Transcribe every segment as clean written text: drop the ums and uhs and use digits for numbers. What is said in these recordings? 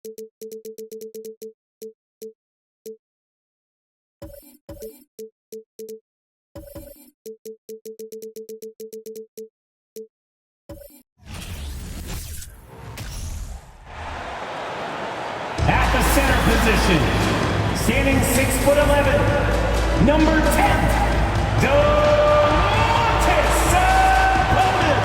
At the center position, standing 6'11", number 10, Domantas Sabonis.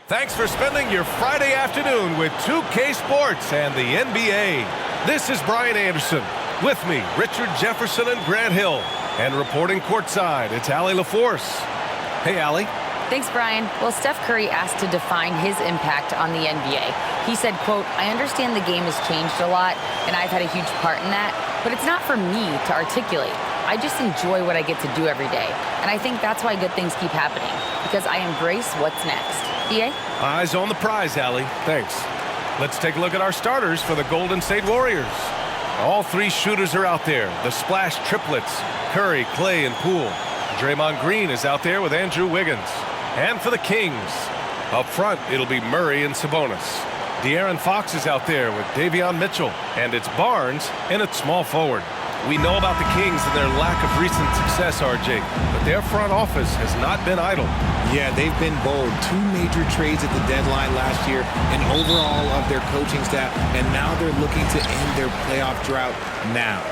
Thanks for spending your Friday afternoon with 2K Sports and the NBA. This is Brian Anderson. With me, Richard Jefferson and Grant Hill. And reporting courtside, it's Allie LaForce. Hey, Allie. Thanks, Brian. Well, Steph Curry asked to define his impact on the NBA. He said, quote, "I understand the game has changed a lot, and I've had a huge part in that, but it's not for me to articulate. I just enjoy what I get to do every day. And I think that's why good things keep happening, because I embrace what's next." EA? Eyes on the prize, Allie. Thanks. Let's take a look at our starters for the Golden State Warriors. All three shooters are out there. The splash triplets, Curry, Clay, and Poole. Draymond Green is out there with Andrew Wiggins. And for the Kings, up front, it'll be Murray and Sabonis. De'Aaron Fox is out there with Davion Mitchell. And it's Barnes in at small forward. We know about the Kings and their lack of recent success, RJ, but their front office has not been idle. Yeah, they've been bold. 2 major trades at the deadline last year, an overhaul of their coaching staff, and now they're looking to end their playoff drought now.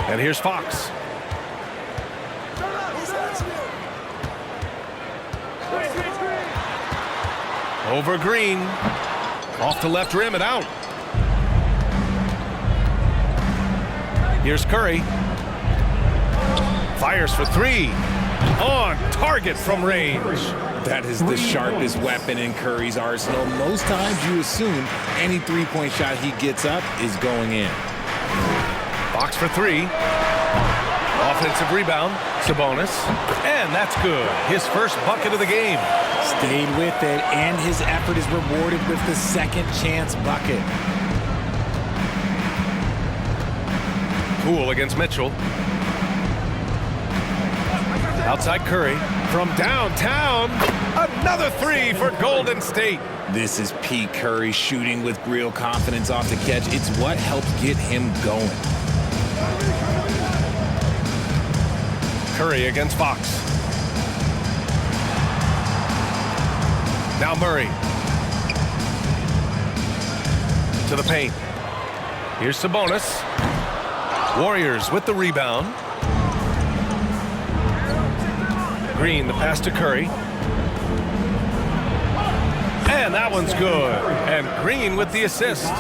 And here's Fox. Over Green. Off the left rim and out. Here's Curry. Fires for 3. On target from range. That is the sharpest weapon in Curry's arsenal. Most times you assume any three-point shot he gets up is going in. Fox for 3. Offensive rebound. Sabonis. And that's good. His first bucket of the game. Stayed with it, and his effort is rewarded with the second chance bucket. Poole against Mitchell. Outside Curry. From downtown, another 3 for Golden State. This is Pete Curry shooting with real confidence off the catch. It's what helps get him going. Curry against Fox. Now Murray. To the paint. Here's Sabonis. Warriors with the rebound. Green, the pass to Curry. And that one's good. And Green with the assist.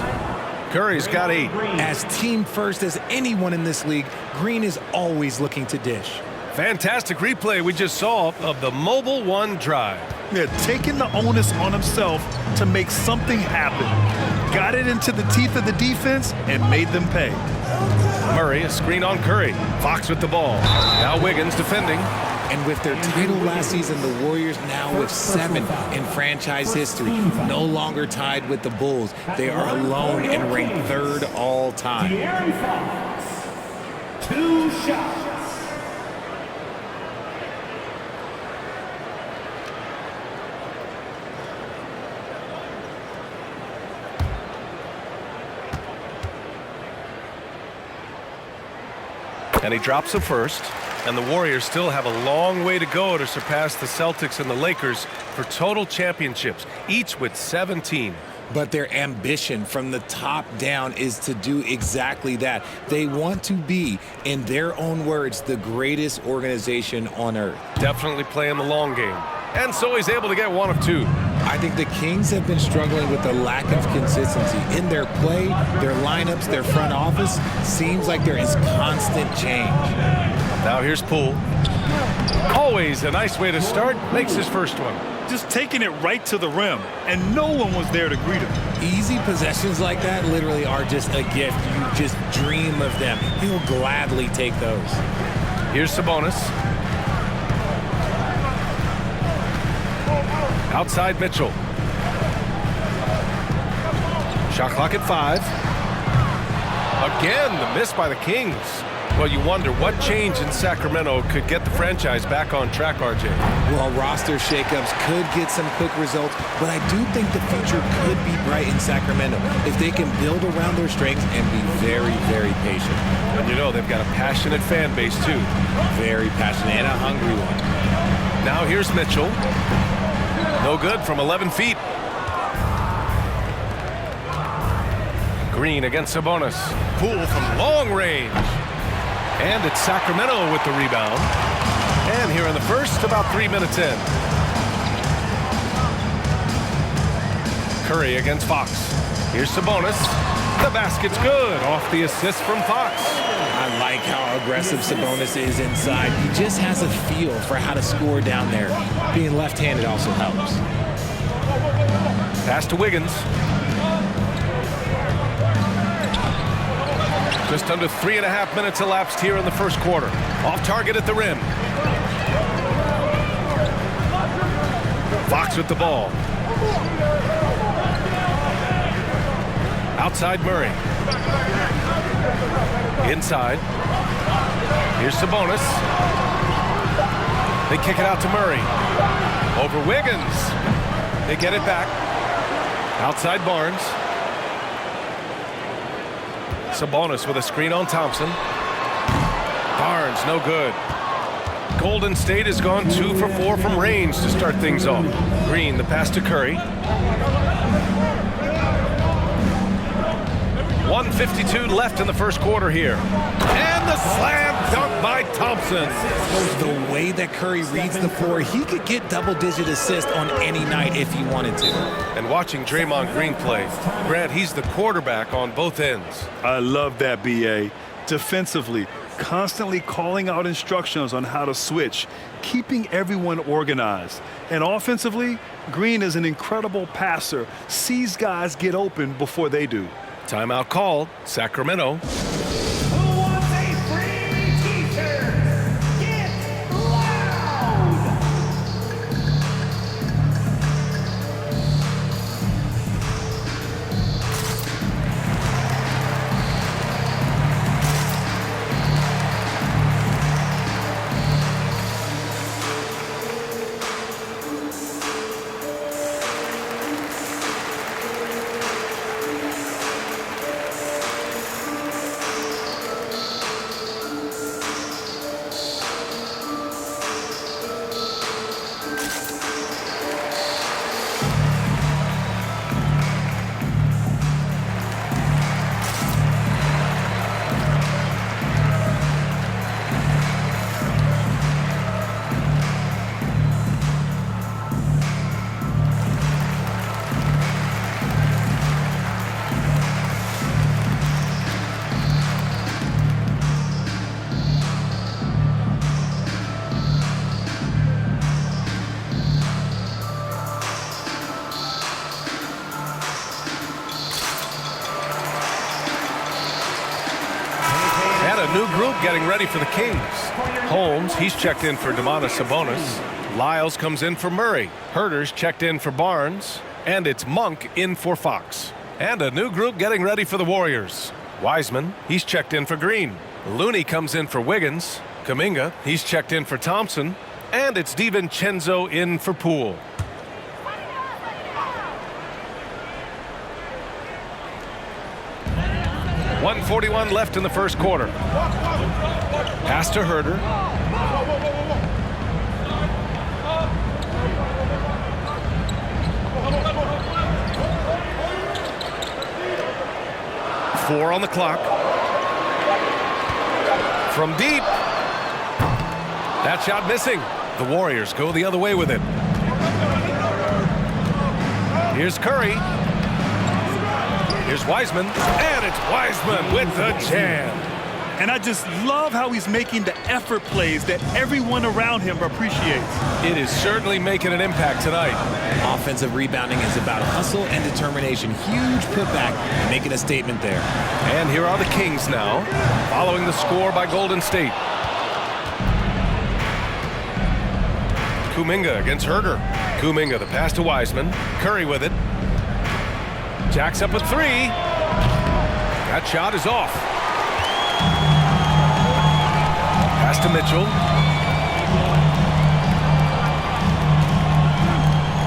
Curry's got 8. As team first as anyone in this league, Green is always looking to dish. Fantastic replay we just saw of the Mobile One drive. They're taking the onus on himself to make something happen. Got it into the teeth of the defense and made them pay. Murray, a screen on Curry. Fox with the ball. Now Wiggins defending. And with their title last season, the Warriors now with 7 in franchise history. No longer tied with the Bulls. They are alone and ranked 3rd all time. De'Aaron Fox, 2 shots. And he drops the first. And the Warriors still have a long way to go to surpass the Celtics and the Lakers for total championships, each with 17. But their ambition from the top down is to do exactly that. They want to be, in their own words, the greatest organization on earth. Definitely playing the long game. and so he's able to get one of two. I think the Kings have been struggling with the lack of consistency in their play, their lineups, their front office. Seems like there is constant change. Now here's Poole. Always a nice way to start. Makes his first one. Just taking it right to the rim, and no one was there to greet him. Easy possessions like that literally are just a gift. You just dream of them. He'll gladly take those. Here's Sabonis. Outside Mitchell. Shot clock at 5. Again, the miss by the Kings. Well, you wonder what change in Sacramento could get the franchise back on track, RJ. Well, roster shakeups could get some quick results, but I do think the future could be bright in Sacramento if they can build around their strengths and be very, very patient. And you know they've got a passionate fan base, too. Very passionate and a hungry one. Now here's Mitchell. No good from 11 feet. Green against Sabonis. Poole from long range. And it's Sacramento with the rebound. And here in the first, about 3 minutes in. Curry against Fox. Here's Sabonis. The basket's good off the assist from Fox. I like how aggressive Sabonis is inside. He just has a feel for how to score down there. Being left-handed also helps. Pass to Wiggins. Just under 3.5 minutes elapsed here in the first quarter. Off target at the rim. Fox with the ball. Outside Murray. Inside. Here's Sabonis. They kick it out to Murray. Over Wiggins. They get it back. Outside Barnes. Sabonis with a screen on Thompson. Barnes, no good. Golden State has gone 2 for 4 from range to start things off. Green, the pass to Curry. 1:52 left in the first quarter here. And the slam dunk by Thompson. The way that Curry reads the floor, he could get double-digit assists on any night if he wanted to. And watching Draymond Green play, Grant, he's the quarterback on both ends. I love that, B.A. Defensively, constantly calling out instructions on how to switch, keeping everyone organized. And offensively, Green is an incredible passer, sees guys get open before they do. Timeout called. Sacramento. Who wants a free t-shirt? Get loud! New group getting ready for the Kings. Holmes, he's checked in for Domantas Sabonis. Lyles comes in for Murray. Herter's checked in for Barnes. And it's Monk in for Fox. And a new group getting ready for the Warriors. Wiseman, he's checked in for Green. Looney comes in for Wiggins. Kuminga, he's checked in for Thompson. And it's DiVincenzo in for Poole. .141 left in the first quarter. Pass to Herter. Four on the clock. From deep. That shot missing. The Warriors go the other way with it. Here's Curry. Here's Wiseman. And it's Wiseman with the jam. And I just love how he's making the effort plays that everyone around him appreciates. It is certainly making an impact tonight. Offensive rebounding is about hustle and determination. Huge putback, making a statement there. And here are the Kings now, following the score by Golden State. Kuminga against Herder. Kuminga, the pass to Wiseman. Curry with it. Jacks up a three. That shot is off. Pass to Mitchell.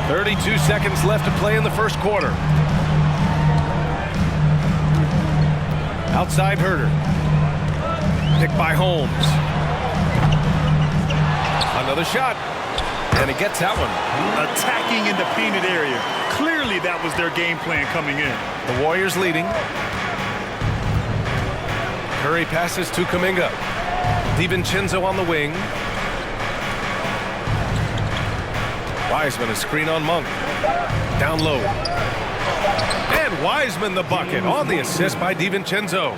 32 seconds left to play in the first quarter. Outside Herder. Picked by Holmes. Another shot. And he gets that one. Attacking in the painted area. Clearly that was their game plan coming in. The Warriors leading. Curry passes to Kuminga. DiVincenzo on the wing. Wiseman a screen on Monk. Down low. And Wiseman the bucket on the assist by DiVincenzo.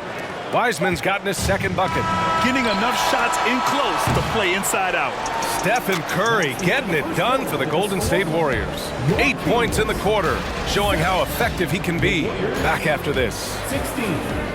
Wiseman's gotten his second bucket. Getting enough shots in close to play inside out. Stephen Curry getting it done for the Golden State Warriors. 8 points in the quarter, showing how effective he can be. Back after this. 16.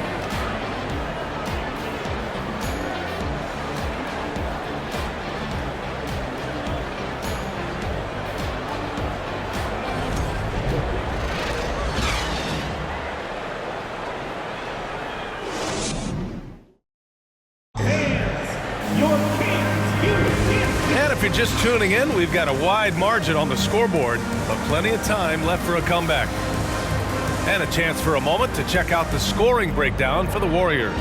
If you're just tuning in, we've got a wide margin on the scoreboard, but plenty of time left for a comeback. And a chance for a moment to check out the scoring breakdown for the Warriors.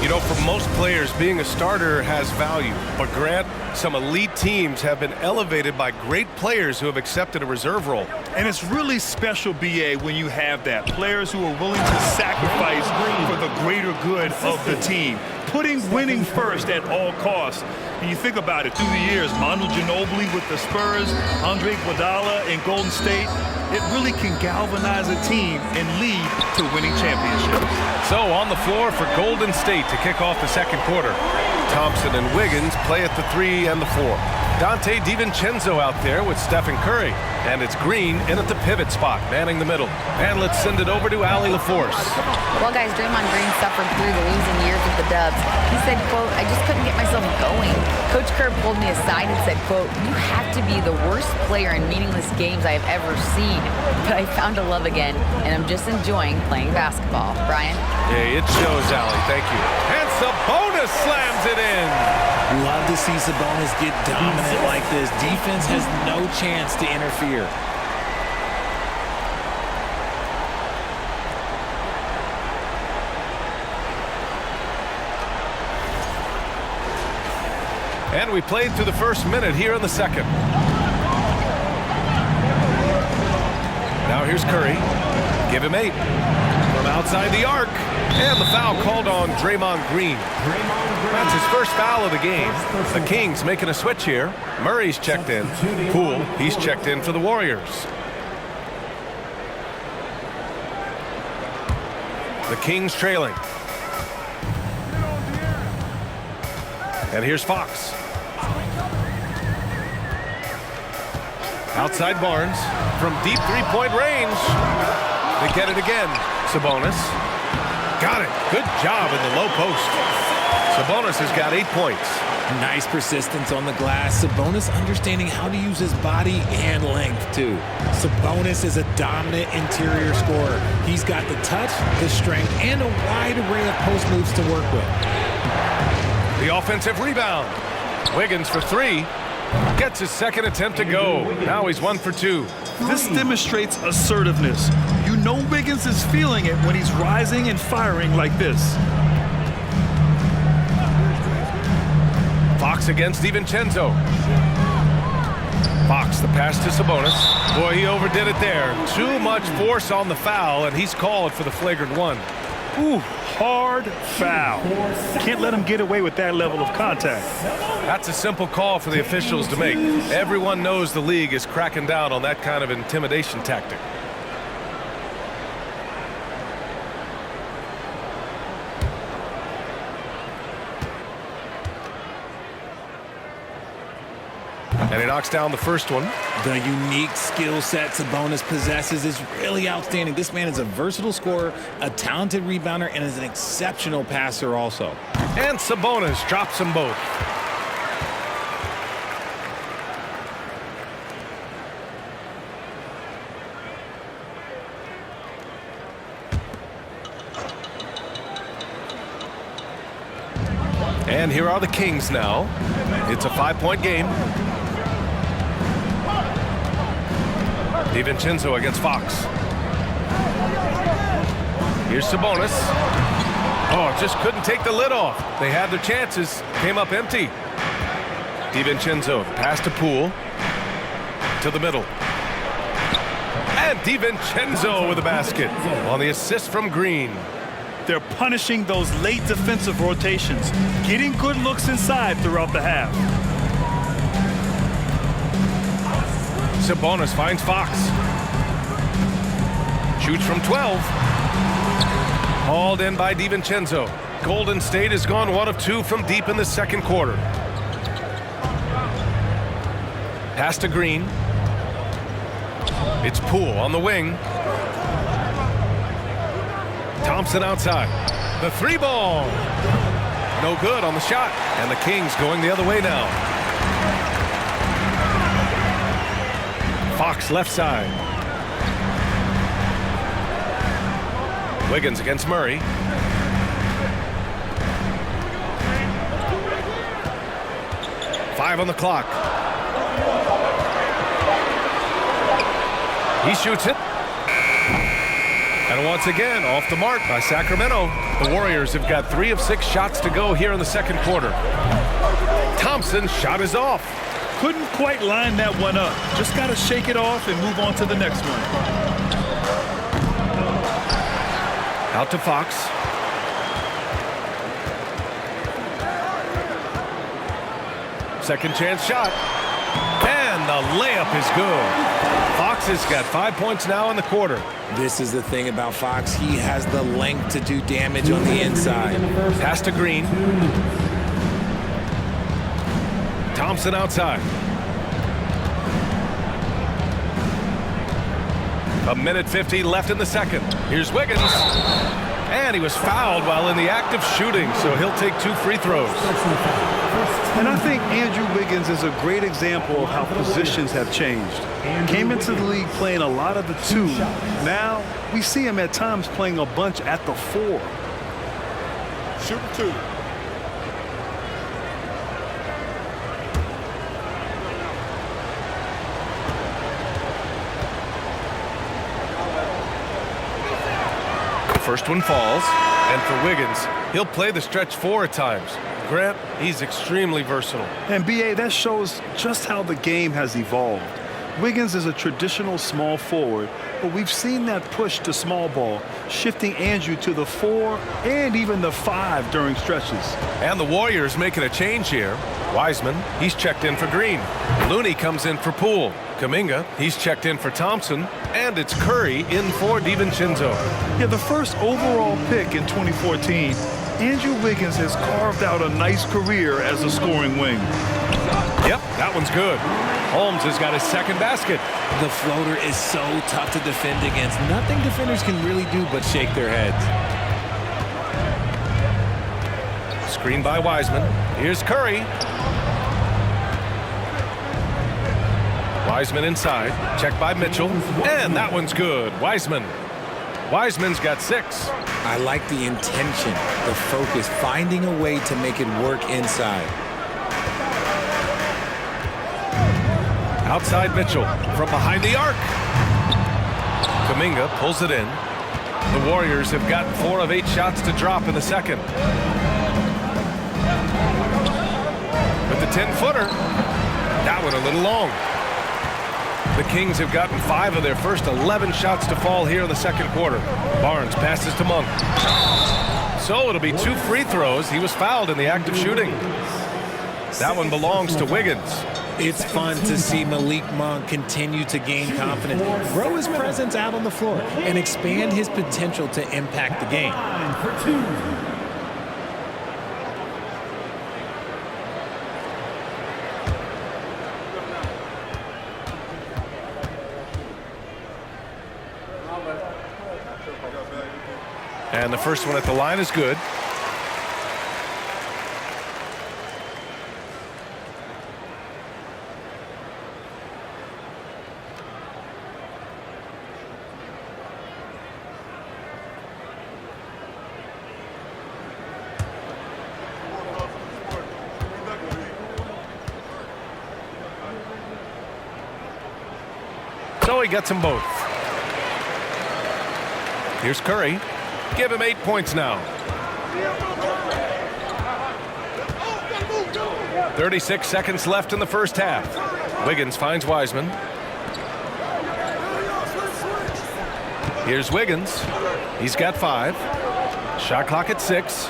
You know, for most players, being a starter has value. But Grant, some elite teams have been elevated by great players who have accepted a reserve role. And it's really special, BA, when you have that. Players who are willing to sacrifice for the greater good of the team. Putting winning first at all costs. And you think about it, through the years, Manu Ginobili with the Spurs, Andre Iguodala in Golden State, it really can galvanize a team and lead to winning championships. So on the floor for Golden State to kick off the second quarter. Thompson and Wiggins play at the 3 and the 4. Dante DiVincenzo out there with Stephen Curry. And it's Green in at the pivot spot, manning the middle. And let's send it over to Allie LaForce. Well, guys, Draymond Green suffered through the losing years with the Dubs. He said, quote, I just couldn't get myself going. Coach Kerr pulled me aside and said, quote, you have to be the worst player in meaningless games I have ever seen. But I found a love again, and I'm just enjoying playing basketball. Brian? Yeah, it shows, Allie. Thank you. And Sabonis slams it in. Love to see Sabonis get dominant like this. Defense has no chance to interfere. And we played through the first minute here in the second. Now here's Curry. Give him 8. From outside the arc. And the foul called on Draymond Green. That's his first foul of the game. The Kings making a switch here. Murray's checked in. Poole, he's checked in for the Warriors. The Kings trailing. And here's Fox. Outside Barnes from deep three-point range. They get it again. Sabonis. Got it. Good job in the low post. Sabonis has got 8 points. Nice persistence on the glass. Sabonis understanding how to use his body and length, too. Sabonis is a dominant interior scorer. He's got the touch, the strength, and a wide array of post moves to work with. The offensive rebound. Wiggins for 3. Gets his second attempt to go. Now he's 1 for 2. This demonstrates assertiveness. You know Wiggins is feeling it when he's rising and firing like this. Fox against DiVincenzo. Fox, the pass to Sabonis. Boy, he overdid it there. Too much force on the foul, and he's called for the flagrant one. Ooh, hard foul. Can't let him get away with that level of contact. That's a simple call for the officials to make. Everyone knows the league is cracking down on that kind of intimidation tactic. And he knocks down the first one. The unique skill set Sabonis possesses is really outstanding. This man is a versatile scorer, a talented rebounder, and is an exceptional passer also. And Sabonis drops them both. And here are the Kings now. It's a 5-point game. DiVincenzo against Fox. Here's Sabonis. Oh, just couldn't take the lid off. They had their chances. Came up empty. DiVincenzo pass to Poole. To the middle. And DiVincenzo with a basket on the assist from Green. They're punishing those late defensive rotations, getting good looks inside throughout the half. Sabonis finds Fox. Shoots from 12. Hauled in by DiVincenzo. Golden State has gone 1 of 2 from deep in the second quarter. Pass to Green. It's Poole on the wing. Thompson outside. The 3-ball. No good on the shot. And the Kings going the other way now. Fox left side. Wiggins against Murray. Five on the clock. He shoots it. And once again, off the mark by Sacramento. The Warriors have got 3 of 6 shots to go here in the second quarter. Thompson's shot is off. Couldn't quite line that one up. Just got to shake it off and move on to the next one. Out to Fox. Second chance shot. And the layup is good. Fox has got 5 points now in the quarter. This is the thing about Fox. He has the length to do damage on the inside. Pass to Green. Thompson outside. A minute 50 left in the second. Here's Wiggins. And he was fouled while in the act of shooting, so he'll take 2 free throws. And I think Andrew Wiggins is a great example of how positions have changed. Came into the league playing a lot of the 2. Now we see him at times playing a bunch at the 4. Shoot 2. First one falls, and for Wiggins, he'll play the stretch 4 at times. Grant, he's extremely versatile. And B.A., that shows just how the game has evolved. Wiggins is a traditional small forward, but we've seen that push to small ball, shifting Andrew to the 4 and even the 5 during stretches. And the Warriors making a change here. Wiseman, he's checked in for Green. Looney comes in for Poole. Kuminga, he's checked in for Thompson. And it's Curry in for DiVincenzo. Yeah, the first overall pick in 2014, Andrew Wiggins has carved out a nice career as a scoring wing. Yep, that one's good. Holmes has got his second basket. The floater is so tough to defend against. Nothing defenders can really do but shake their heads. Screen by Wiseman. Here's Curry. Wiseman inside. Checked by Mitchell. And that one's good. Wiseman's got 6. I like the intention, the focus, finding a way to make it work inside. Outside Mitchell from behind the arc. Kuminga pulls it in. The Warriors have gotten 4 of 8 shots to drop in the second. With the 10-footer, that one a little long. The Kings have gotten 5 of their first 11 shots to fall here in the second quarter. Barnes passes to Monk. So it'll be 2 free throws. He was fouled in the act of shooting. That one belongs to Wiggins. It's fun to see Malik Monk continue to gain confidence, grow his presence out on the floor, and expand his potential to impact the game. For 2. And the first one at the line is good. So he gets them both. Here's Curry. Give him 8 points now. 36 seconds left in the first half. Wiggins finds Wiseman. Here's Wiggins. He's got 5. Shot clock at 6.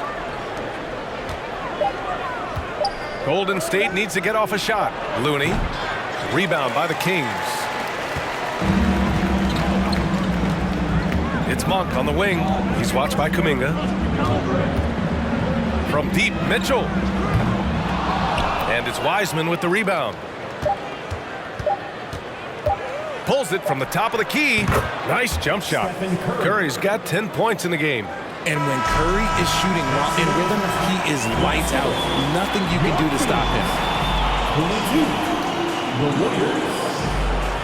Golden State needs to get off a shot. Looney. Rebound by the Kings. It's Monk on the wing. He's watched by Kuminga. From deep, Mitchell. And it's Wiseman with the rebound. Pulls it from the top of the key. Nice jump shot. Curry's got 10 points in the game. And when Curry is shooting while in rhythm, he is lights out. Nothing you can do to stop him. 22. The Warriors.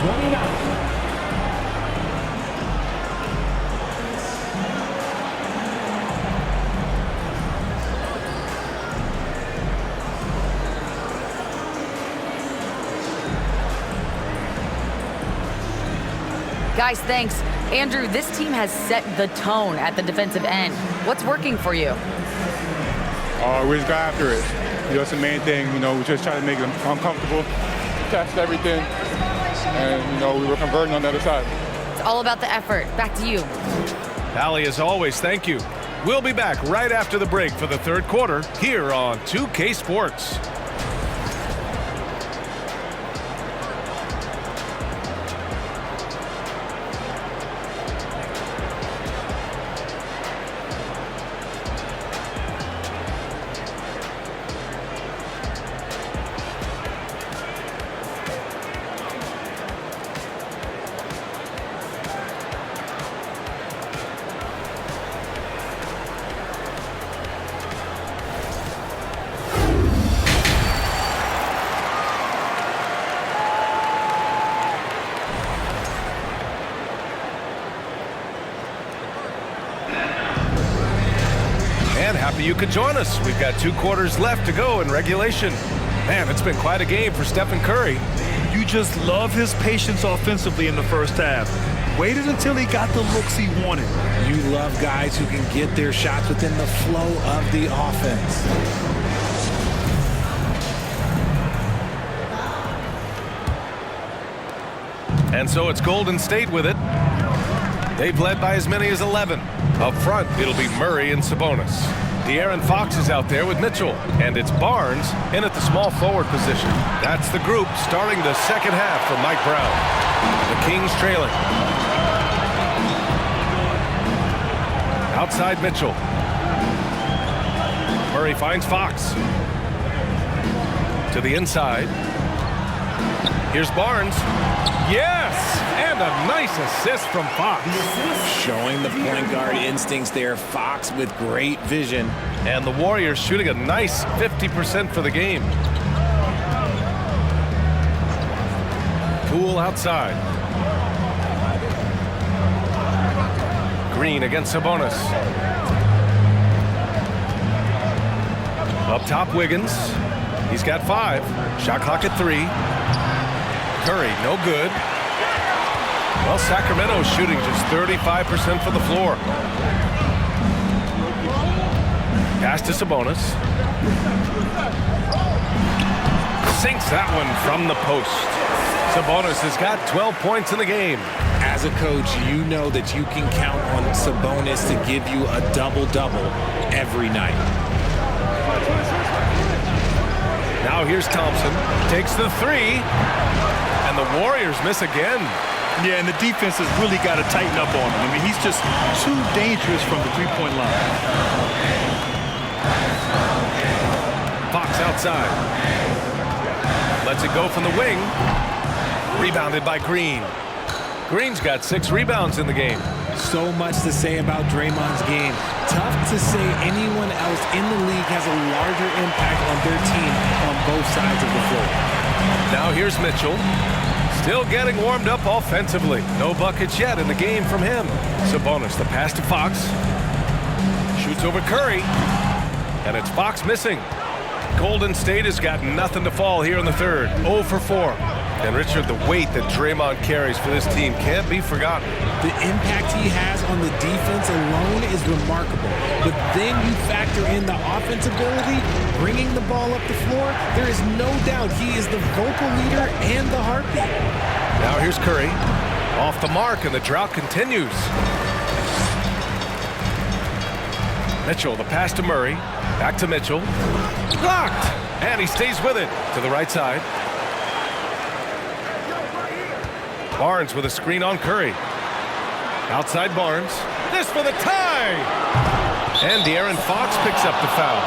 29. Guys, thanks. Andrew, this team has set the tone at the defensive end. What's working for you? We just got after it. That's the main thing. We just try to make them uncomfortable, test everything, and, we were converting on the other side. It's all about the effort. Back to you. Allie, as always, thank you. We'll be back right after the break for the third quarter here on 2K Sports. Happy you could join us. We've got 2 quarters left to go in regulation. Man, it's been quite a game for Stephen Curry. You just love his patience offensively in the first half. Waited until he got the looks he wanted. You love guys who can get their shots within the flow of the offense. And so it's Golden State with it. They've led by as many as 11. Up front, it'll be Murray and Sabonis. De'Aaron Fox is out there with Mitchell. And it's Barnes in at the small forward position. That's the group starting the second half for Mike Brown. The Kings trailing. Outside Mitchell. Murray finds Fox. To the inside. Here's Barnes. Yes! And a nice assist from Fox. Showing the point guard instincts there. Fox with great vision. And the Warriors shooting a nice 50% for the game. Poole outside. Green against Sabonis. Up top, Wiggins. He's got 5. Shot clock at 3. Curry, no good. Well, Sacramento's shooting just 35% from the floor. Pass to Sabonis. Sinks that one from the post. Sabonis has got 12 points in the game. As a coach, you know that you can count on Sabonis to give you a double-double every night. Now here's Thompson. Takes the three. And the Warriors miss again. Yeah, and the defense has really got to tighten up on him. I mean, he's just too dangerous from the three-point line. Fox outside. Lets it go from the wing. Rebounded by Green. Green's got 6 rebounds in the game. So much to say about Draymond's game. Tough to say anyone else in the league has a larger impact on their team on both sides of the floor. Now here's Mitchell. Still getting warmed up offensively. No buckets yet in the game from him. Sabonis, the pass to Fox. Shoots over Curry. And it's Fox missing. Golden State has got nothing to fall here in the third. 0 for 4. And Richard, the weight that Draymond carries for this team can't be forgotten. The impact he has on the defense alone is remarkable. But then you factor in the offense ability, bringing the ball up the floor. There is no doubt he is the vocal leader and the heartbeat. Now here's Curry. Off the mark, and the drought continues. Mitchell, the pass to Murray. Back to Mitchell. Blocked! And he stays with it to the right side. Barnes with a screen on Curry. Outside Barnes. This for the tie! And De'Aaron Fox picks up the foul.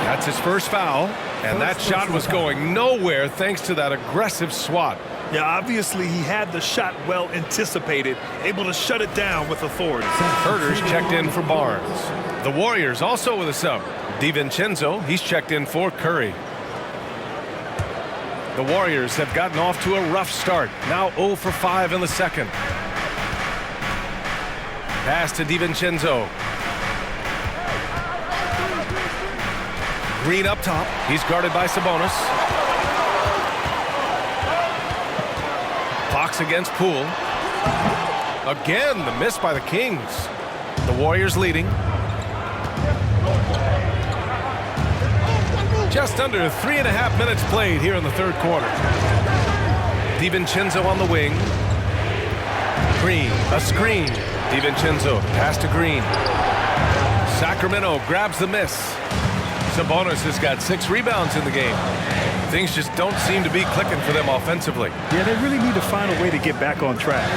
That's his first foul. And that shot was going nowhere thanks to that aggressive swat. Yeah, obviously he had the shot well anticipated, able to shut it down with authority. Hurter's checked in for Barnes. The Warriors also with a sub. DiVincenzo, he's checked in for Curry. The Warriors have gotten off to a rough start. Now 0 for 5 in the second. Pass to DiVincenzo. Green up top. He's guarded by Sabonis. Fox against Poole. Again, the miss by the Kings. The Warriors leading. Just under 3.5 minutes played here in the third quarter. DiVincenzo on the wing. Green, a screen. DiVincenzo, pass to Green. Sacramento grabs the miss. Sabonis has got 6 rebounds in the game. Things just don't seem to be clicking for them offensively. Yeah, they really need to find a way to get back on track.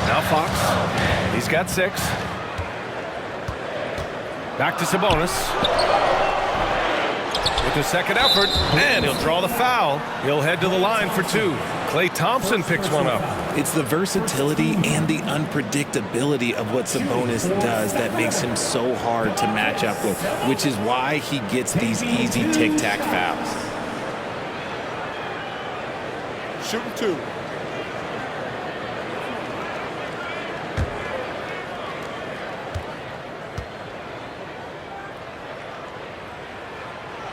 Now Fox, he's got 6. Back to Sabonis. With the second effort, and he'll draw the foul. He'll head to the line for 2. Klay Thompson picks one up. It's the versatility and the unpredictability of what Sabonis does that makes him so hard to match up with, which is why he gets these easy tic-tac fouls. Shooting 2.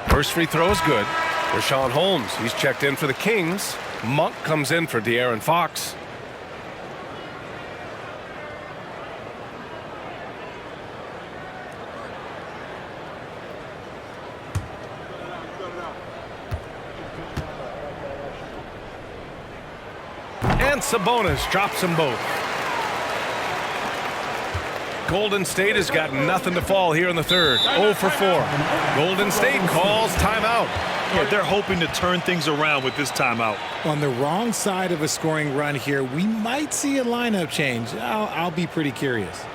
First free throw is good. Richaun Holmes, he's checked in for the Kings. Monk comes in for De'Aaron Fox. And Sabonis drops them both. Golden State has got nothing to fall here in the third. 0 for 4. Golden State calls timeout. Yeah, they're hoping to turn things around with this timeout. On the wrong side of a scoring run here, we might see a lineup change. I'll be pretty curious.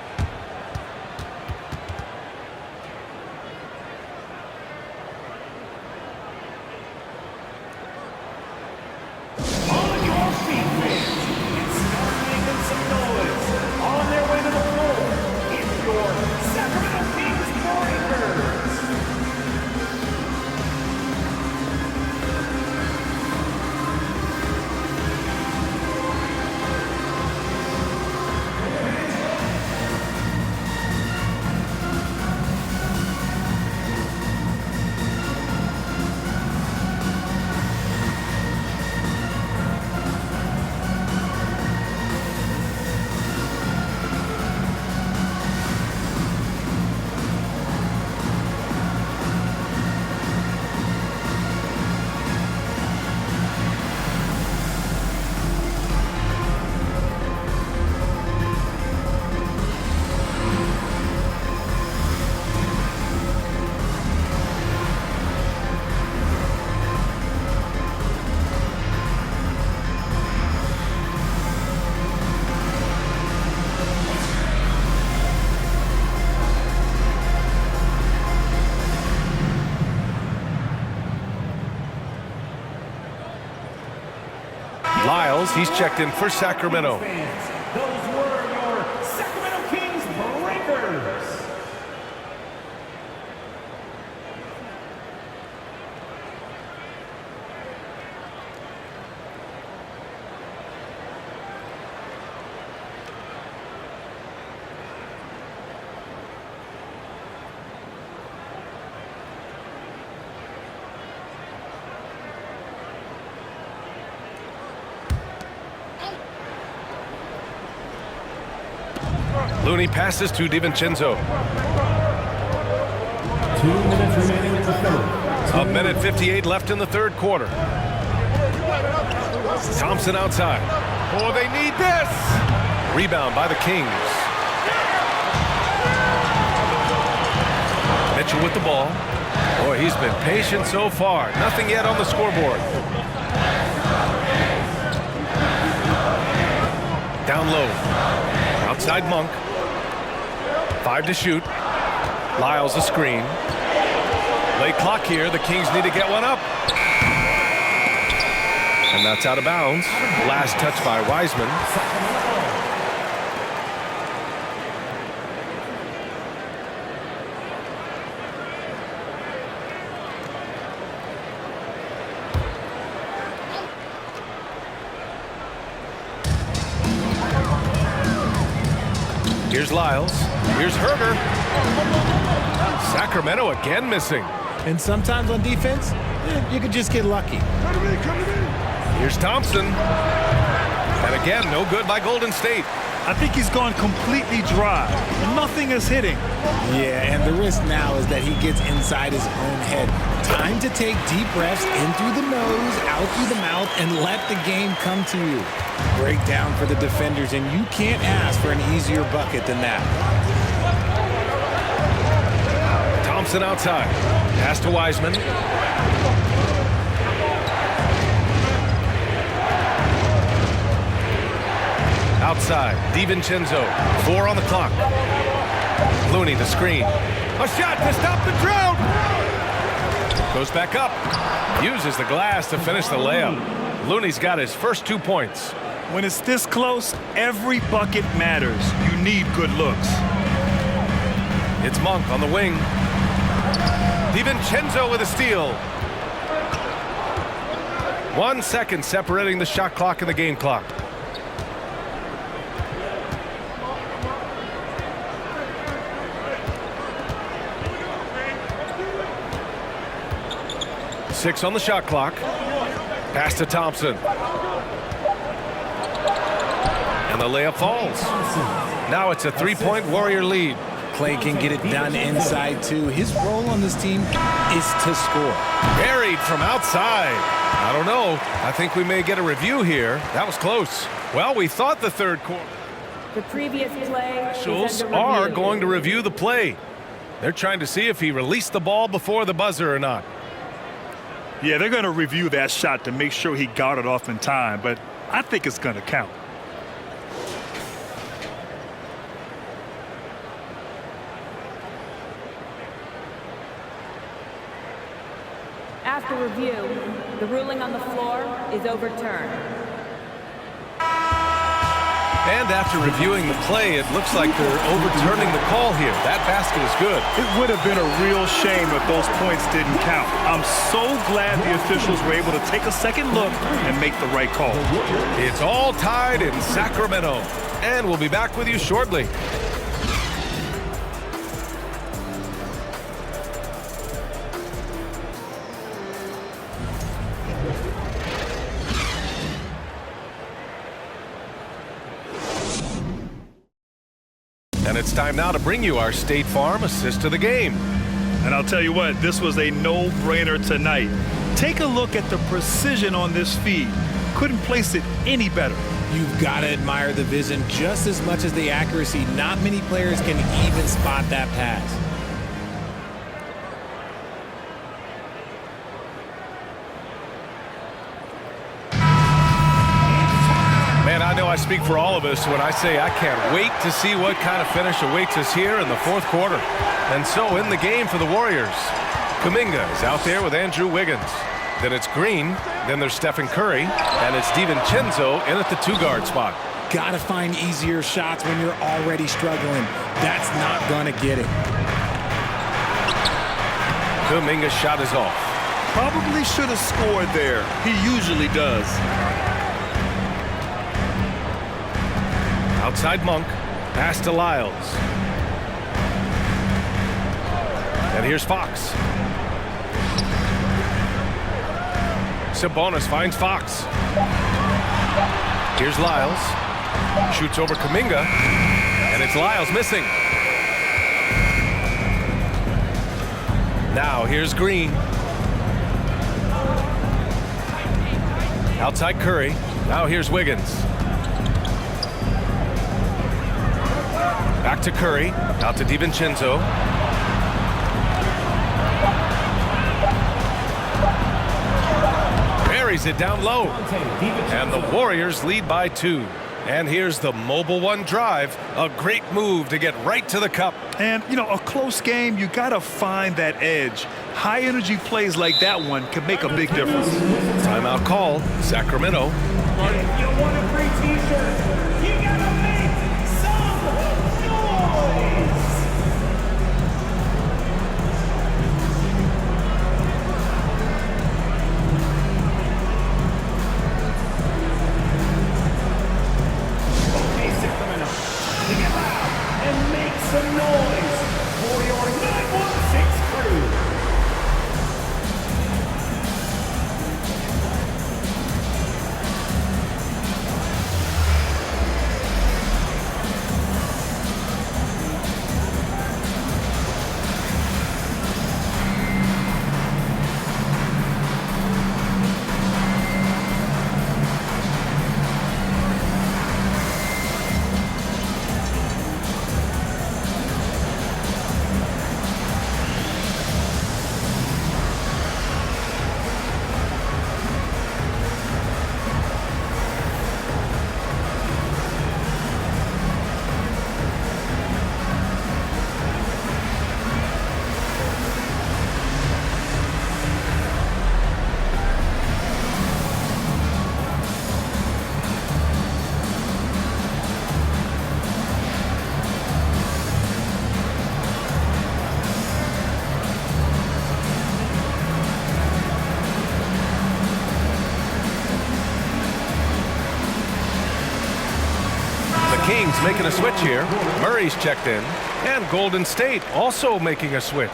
On your feet, fans. It's time to make some noise. On their way to the floor, it's your Sacramento Kings Warriors. Lyles, he's checked in for Sacramento. Fans, those were your Sacramento Kings Breakers. Looney passes to DiVincenzo. 2 minutes remaining in the third. A minute 58 left in the third quarter. Thompson outside. Oh, they need this. Rebound by the Kings. Mitchell with the ball. Boy, he's been patient so far. Nothing yet on the scoreboard. Down low. Outside Monk. 5 to shoot. Lyles a screen. Late clock here. The Kings need to get one up. And that's out of bounds. Last touch by Wiseman. Here's Lyles. Here's Herter. Sacramento again missing. And sometimes on defense, you could just get lucky. Here's Thompson. And again, no good by Golden State. I think he's gone completely dry. Nothing is hitting. Yeah, and the risk now is that he gets inside his own head. Time to take deep breaths in through the nose, out through the mouth, and let the game come to you. Breakdown for the defenders, and you can't ask for an easier bucket than that. Thompson outside. Pass to Wiseman. Outside, DiVincenzo. 4 on the clock. Looney, the screen. A shot to stop the drought. Goes back up. Uses the glass to finish the layup. Looney's got his first 2 points. When it's this close, every bucket matters. You need good looks. It's Monk on the wing. DiVincenzo with a steal. 1 second separating the shot clock and the game clock. Six on the shot clock. Pass to Thompson. And the layup falls. Now it's a 3-point Warrior lead. Clay can get it done inside, too. His role on this team is to score. Buried from outside. I don't know. I think we may get a review here. That was close. Well, we thought the third quarter. The previous play Officials is under are review. going to review the play. They're trying to see if he released the ball before the buzzer or not. Yeah, they're going to review that shot to make sure he got it off in time, but I think it's going to count. After review, the ruling on the floor is overturned. And after reviewing the play, it looks like they're overturning the call here. That basket is good. It would have been a real shame if those points didn't count. I'm so glad the officials were able to take a second look and make the right call. It's all tied in Sacramento. And we'll be back with you shortly. And it's time now to bring you our State Farm assist to the game. And I'll tell you what, this was a no-brainer tonight. Take a look at the precision on this feed. Couldn't place it any better. You've got to admire the vision just as much as the accuracy. Not many players can even spot that pass. Man, I know I speak for all of us when I say I can't wait to see what kind of finish awaits us here in the fourth quarter. And so in the game for the Warriors, Kuminga is out there with Andrew Wiggins. Then it's Green. Then there's Stephen Curry. And it's DiVincenzo in at the 2-guard spot. Got to find easier shots when you're already struggling. That's not going to get it. Kuminga's shot is off. Probably should have scored there. He usually does. Outside Monk. Pass to Lyles. And here's Fox. Sabonis finds Fox. Here's Lyles. Shoots over Kuminga. And it's Lyles missing. Now here's Green. Outside Curry. Now here's Wiggins. Back to Curry. Out to DiVincenzo. Buries it down low. And the Warriors lead by 2. And here's the Mobile One drive. A great move to get right to the cup. And, you know, a close game, you got to find that edge. High energy plays like that one can make a big difference. Timeout call, Sacramento. If you want a free t-shirt, you gotta make some noise! Okay, Sacramento, get loud and make some noise for your 916 crew. Kings making a switch here. Murray's checked in. And Golden State also making a switch.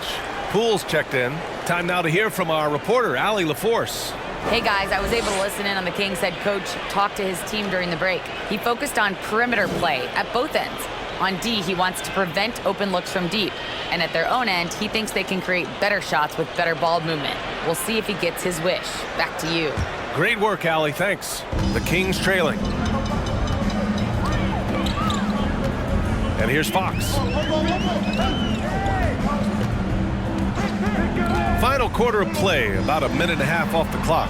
Poole's checked in. Time now to hear from our reporter, Allie LaForce. Hey guys, I was able to listen in on the Kings head coach talk to his team during the break. He focused on perimeter play at both ends. On D, he wants to prevent open looks from deep. And at their own end, he thinks they can create better shots with better ball movement. We'll see if he gets his wish. Back to you. Great work, Allie. Thanks. The Kings trailing. And here's Fox. Final quarter of play, about a minute and a half off the clock.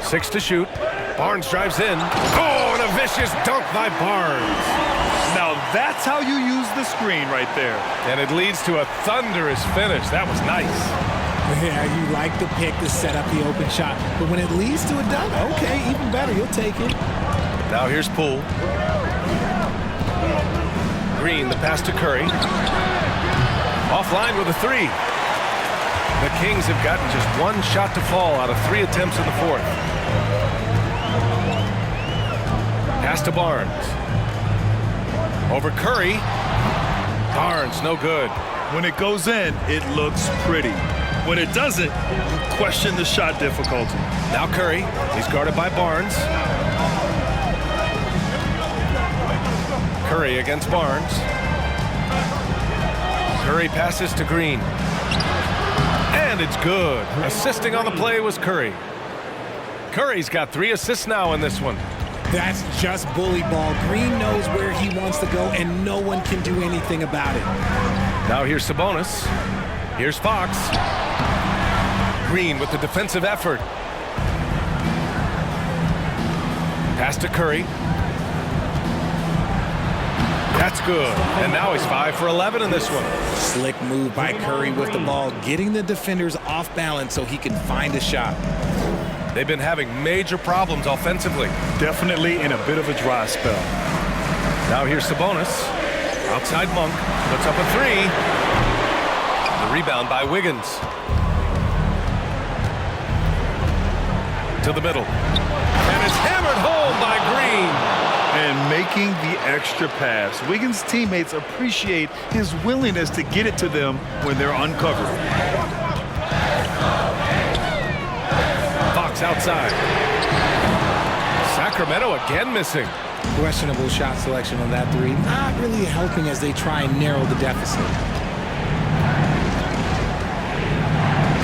6 to shoot. Barnes drives in. Oh, and a vicious dunk by Barnes. Now that's how you use the screen right there. And it leads to a thunderous finish. That was nice. Yeah, you like the pick to set up the open shot. But when it leads to a dunk, okay, even better. You'll take it. Now here's Poole. Green, the pass to Curry. Offline with a 3. The Kings have gotten just one shot to fall out of 3 attempts in the fourth. Pass to Barnes. Over Curry. Barnes, no good. When it goes in, it looks pretty. When it doesn't, you question the shot difficulty. Now Curry. He's guarded by Barnes. Curry against Barnes. Curry passes to Green. And it's good. Assisting on the play was Curry. Curry's got 3 assists now in this one. That's just bully ball. Green knows where he wants to go, and no one can do anything about it. Now here's Sabonis. Here's Fox. Green with the defensive effort. Pass to Curry. That's good. And now he's 5 for 11 in this one. Slick move by Curry with the ball, getting the defenders off balance so he can find a shot. They've been having major problems offensively. Definitely in a bit of a dry spell. Now here's Sabonis. Outside Monk. Puts up a three. The rebound by Wiggins. To the middle. And it's hammered home by Green. And making the extra pass. Wiggins' teammates appreciate his willingness to get it to them when they're uncovered. Fox outside. Sacramento again missing. Questionable shot selection on that three. Not really helping as they try and narrow the deficit.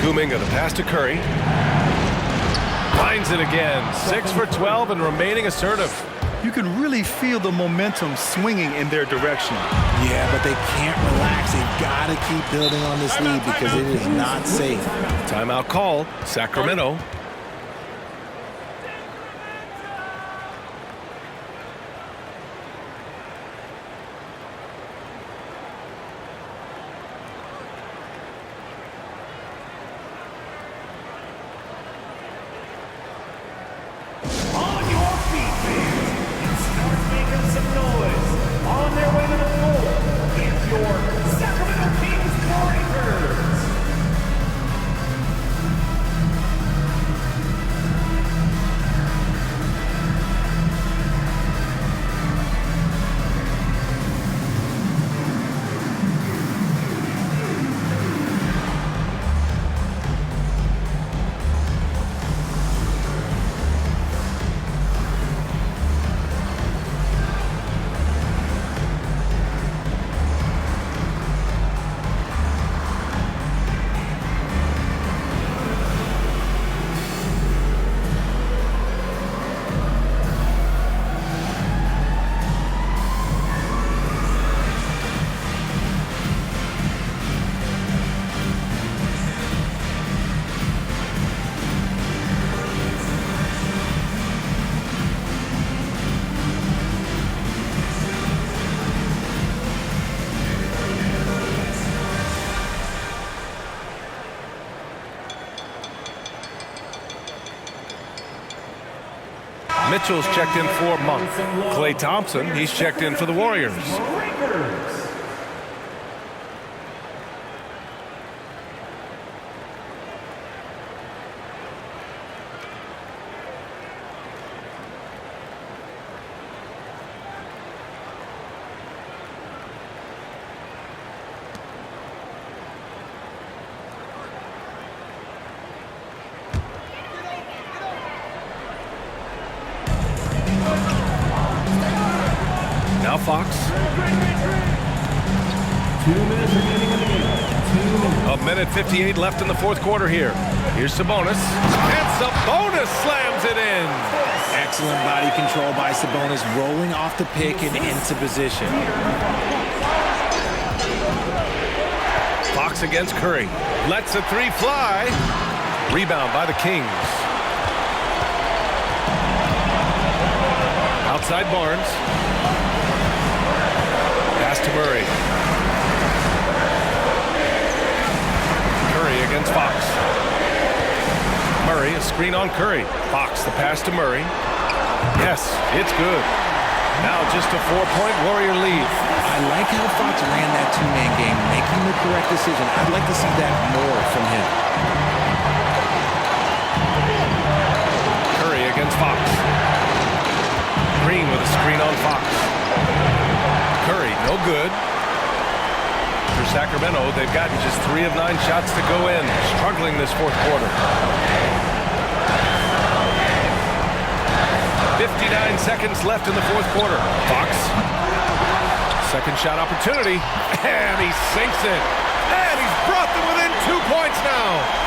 Kuminga the pass to Curry. Finds it again. 6 for 12 and remaining assertive. You can really feel the momentum swinging in their direction. Yeah, but they can't relax. They've got to keep building on this lead because it is not safe. Timeout call, Sacramento. On your feet, fans, and start making some noise. On their way to the floor, it's your Sacramento Kings Warriors. Mitchell's checked in for Monk. Klay Thompson, he's checked in for the Warriors. Breakers. Now Fox. 2 minutes remaining in the game. 2 minutes. A minute 58 left in the fourth quarter here. Here's Sabonis. And Sabonis slams it in. Excellent body control by Sabonis, rolling off the pick and into position. Fox against Curry. Lets a three fly. Rebound by the Kings. Outside Barnes. Pass to Murray. Curry against Fox. Murray, a screen on Curry. Fox, the pass to Murray. Yes, it's good. Now just a 4-point Warrior lead. I like how Fox ran that two-man game, making the correct decision. I'd like to see that more from him. Curry against Fox. Green with a screen on Fox. Curry, no good. For Sacramento, they've gotten just 3 of 9 shots to go in. Struggling this fourth quarter. 59 seconds left in the fourth quarter. Fox. Second shot opportunity. And he sinks it. And he's brought them within 2 points now.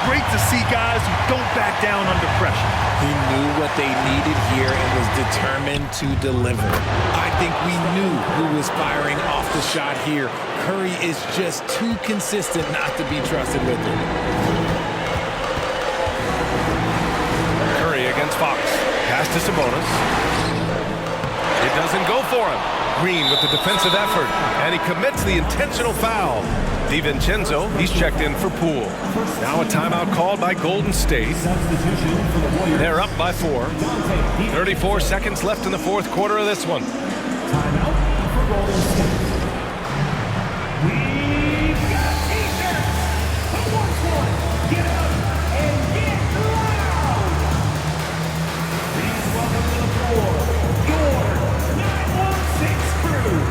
Great to see guys who don't back down under pressure. He knew what they needed here and was determined to deliver. I think we knew who was firing off the shot here. Curry is just too consistent not to be trusted with it. Curry against Fox. Pass to Sabonis. It doesn't go for him. Green with the defensive effort, and he commits the intentional foul. DiVincenzo, he's checked in for Poole. Now a timeout called by Golden State. Substitution for the Warriors. They're up by 4. 34 seconds left in the fourth quarter of this one. Timeout for Golden State. We've got t-shirts. Who wants one? Get up and get loud. Please welcome to the floor your 916 crew.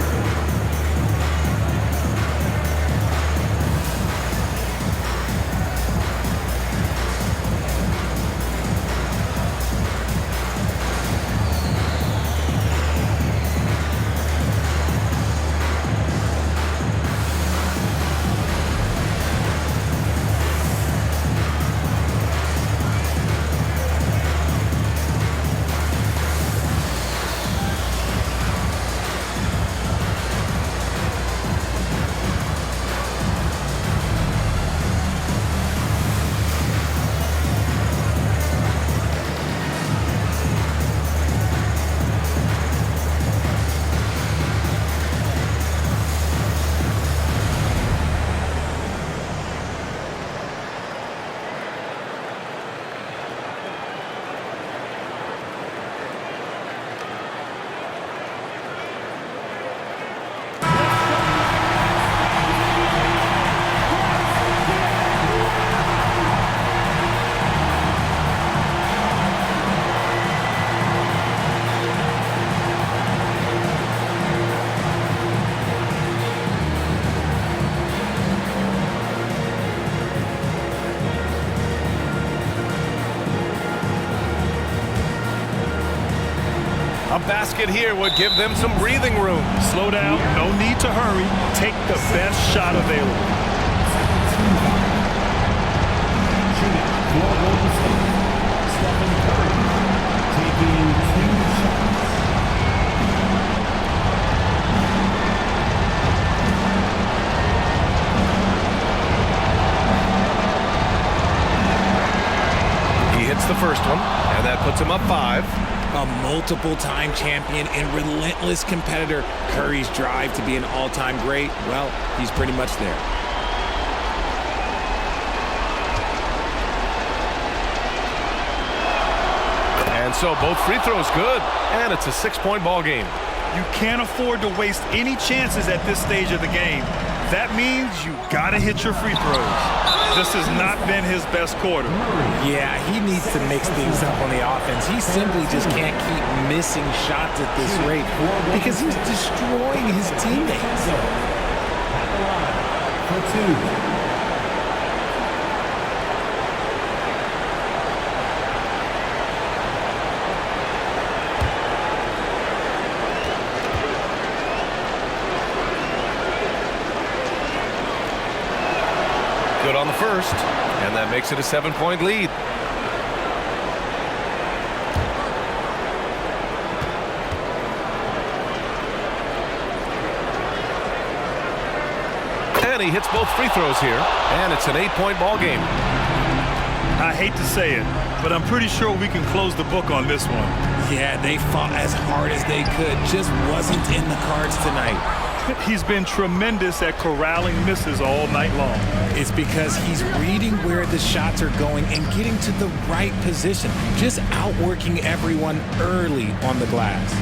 A basket here would give them some breathing room. Slow down, no need to hurry. Take the best shot available. Shooting for Golden State. Stephen Curry taking 2 shots. He hits the first one, and that puts him up 5. A multiple-time champion and relentless competitor. Curry's drive to be an all-time great, well, he's pretty much there. And so both free throws good, and it's a 6-point ball game. You can't afford to waste any chances at this stage of the game. That means you gotta hit your free throws. This has not been his best quarter. Yeah, he needs to mix things up on the offense. He simply just can't keep missing shots at this rate because he's destroying his teammates. At the line for 2. Good on the first, and that makes it a 7-point lead. And he hits both free throws here, and it's an 8-point ball game. I hate to say it, but I'm pretty sure we can close the book on this one. Yeah, they fought as hard as they could. Just wasn't in the cards tonight. He's been tremendous at corralling misses all night long. It's because he's reading where the shots are going and getting to the right position, just outworking everyone early on the glass.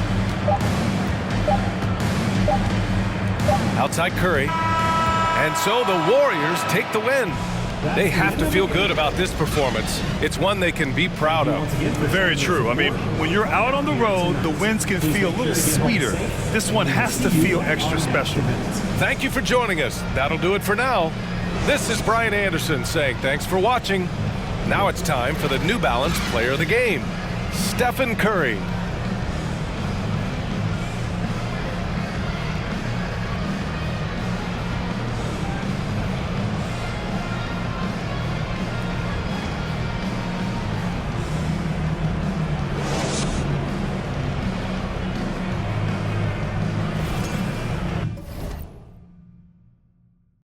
Outside Curry. And so the Warriors take the win. They have to feel good about this performance. It's one they can be proud of. Very true. I mean, when you're out on the road, the wins can feel a little sweeter. This one has to feel extra special. Thank you for joining us. That'll do it for now. This is Brian Anderson saying thanks for watching. Now it's time for the New Balance Player of the Game, Stephen Curry.